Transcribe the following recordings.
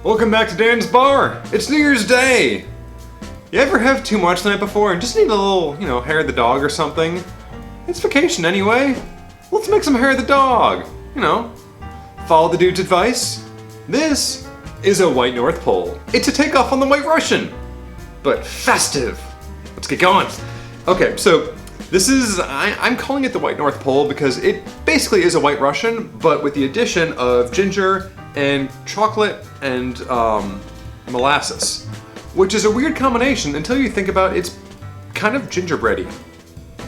Welcome back to Dan's Bar. It's New Year's Day. You ever have too much the night before and just need a little, hair of the dog or something? It's vacation anyway. Let's make some hair of the dog. Follow the dude's advice. This is a White North Pole. It's a takeoff on the White Russian, but festive. Let's get going. Okay, so this is, I'm calling it the White North Pole because it basically is a White Russian, but with the addition of ginger and chocolate and molasses, which is a weird combination until you think about it's kind of gingerbready.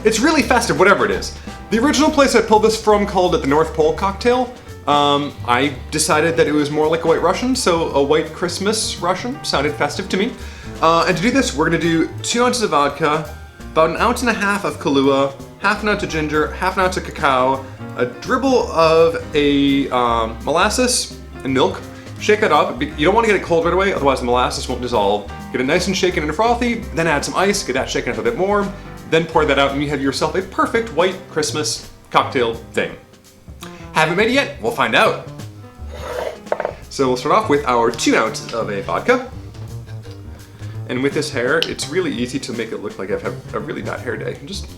It's really festive, whatever it is. The original place I pulled this from called it the North Pole Cocktail. I decided that it was more like a White Russian, so a White Christmas Russian sounded festive to me. And to do this, we're gonna do 2 ounces of vodka, about 1.5 ounces of Kaluah, half an ounce of ginger, half an ounce of cacao, a dribble of a molasses and milk. Shake that up. You don't want to get it cold right away, otherwise the molasses won't dissolve. Get it nice and shaken and frothy, then add some ice, get that shaken up a bit more, then pour that out and you have yourself a perfect white Christmas cocktail thing. Haven't made it yet? We'll find out. So we'll start off with our 2 ounces of a vodka. And with this hair, it's really easy to make it look like I've had a really bad hair day. Just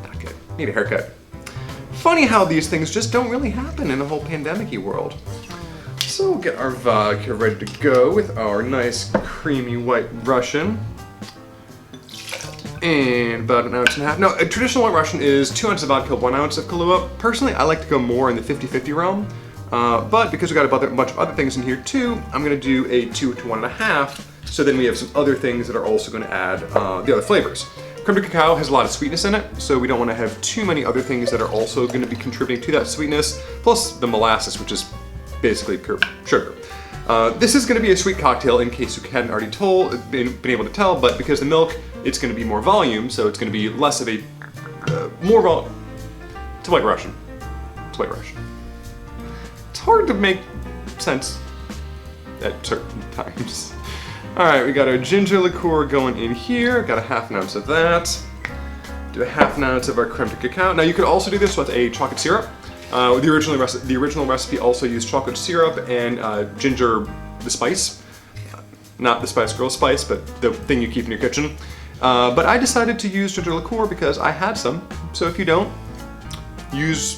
not good. Need a haircut. Funny how these things just don't really happen in a whole pandemic-y world. So we'll get our vodka ready to go with our nice creamy White Russian. And about 1.5 ounces. No, a traditional White Russian is 2 ounces of vodka, 1 ounce of Kaluah. Personally, I like to go more in the 50-50 realm. But because we've got a bunch of other things in here too, I'm gonna do a 2 to 1.5. So then we have some other things that are also gonna add the other flavors. Creme de Cacao has a lot of sweetness in it, so we don't want to have too many other things that are also going to be contributing to that sweetness, plus the molasses, which is basically pure sugar. This is going to be a sweet cocktail in case you hadn't already been able to tell, but because the milk, it's going to be more volume, so it's going to be less of a, more volume. It's a White Russian. It's White Russian. It's hard to make sense at certain times. All right, we got our ginger liqueur going in here. Got 1/2 ounce of that. Do 1/2 ounce of our creme de cacao. Now you could also do this with a chocolate syrup. The original recipe also used chocolate syrup and ginger, the spice. Not the Spice Girl spice, but the thing you keep in your kitchen. But I decided to use ginger liqueur because I had some. So if you don't, use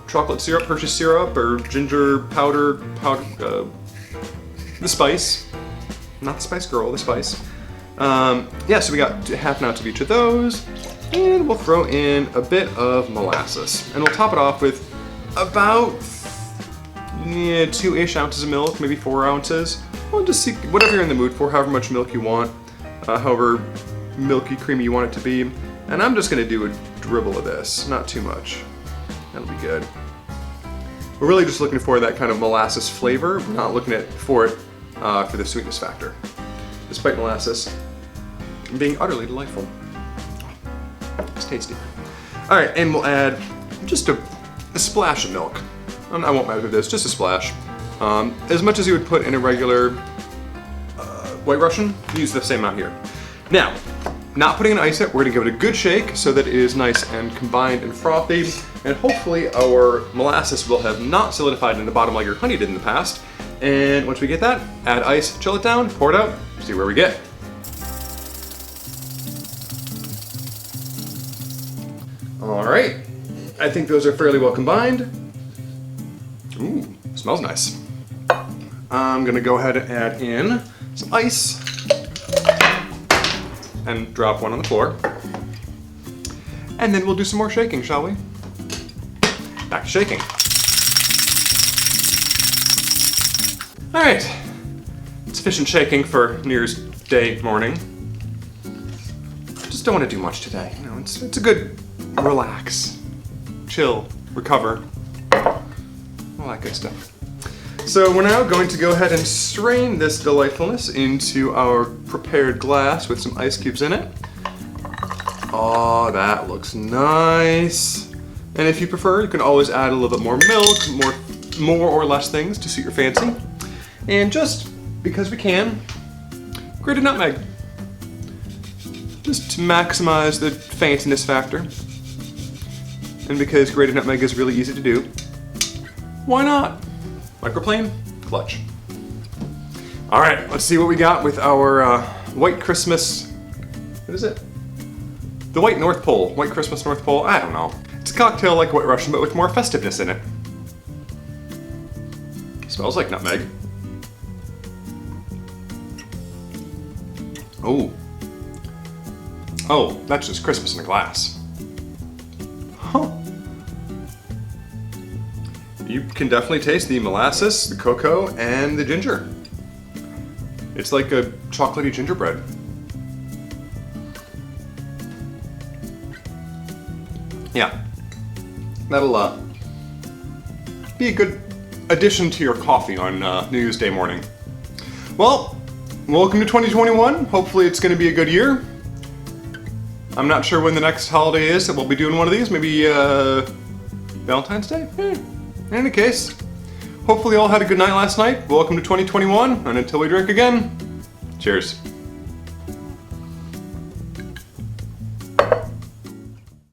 chocolate syrup, Hershey syrup, or ginger powder, the spice. Not the Spice Girl, the spice. Yeah, so we got 1/2 ounce of each of those. And we'll throw in a bit of molasses. And we'll top it off with about 2-ish ounces of milk, maybe 4 ounces. Well, just see whatever you're in the mood for, however much milk you want, however milky, creamy you want it to be. And I'm just gonna do a dribble of this, not too much. That'll be good. We're really just looking for that kind of molasses flavor. We're not looking for it for the sweetness factor, despite molasses being utterly delightful. It's tasty. All right, and we'll add just a splash of milk. I won't measure this, just a splash. As much as you would put in a regular White Russian, use the same amount here. Now, not putting an ice yet, we're gonna give it a good shake so that it is nice and combined and frothy, and hopefully our molasses will have not solidified in the bottom like your honey did in the past. And once we get that, add ice, chill it down, pour it out, see where we get. All right, I think those are fairly well combined. Ooh, smells nice. I'm gonna go ahead and add in some ice and drop one on the floor. And then we'll do some more shaking, shall we? Back to shaking. All right, sufficient shaking for New Year's Day morning. Just don't want to do much today. It's a good relax, chill, recover, all that good stuff. So we're now going to go ahead and strain this delightfulness into our prepared glass with some ice cubes in it. Oh, that looks nice. And if you prefer, you can always add a little bit more milk, more or less things to suit your fancy. And just because we can, grated nutmeg. Just to maximize the fanciness factor. And because grated nutmeg is really easy to do, why not? Microplane, clutch. All right, let's see what we got with our White Christmas. What is it? The White North Pole. White Christmas North Pole? I don't know. It's a cocktail like White Russian, but with more festiveness in it. Smells like nutmeg. Oh. Oh, that's just Christmas in a glass. Huh. You can definitely taste the molasses, the cocoa, and the ginger. It's like a chocolatey gingerbread. Yeah, that'll be a good addition to your coffee on New Year's Day morning. Well, welcome to 2021. Hopefully it's going to be a good year. I'm not sure when the next holiday is that we'll be doing one of these. Maybe Valentine's Day? In any case, hopefully you all had a good night last night. Welcome to 2021, and until we drink again, cheers.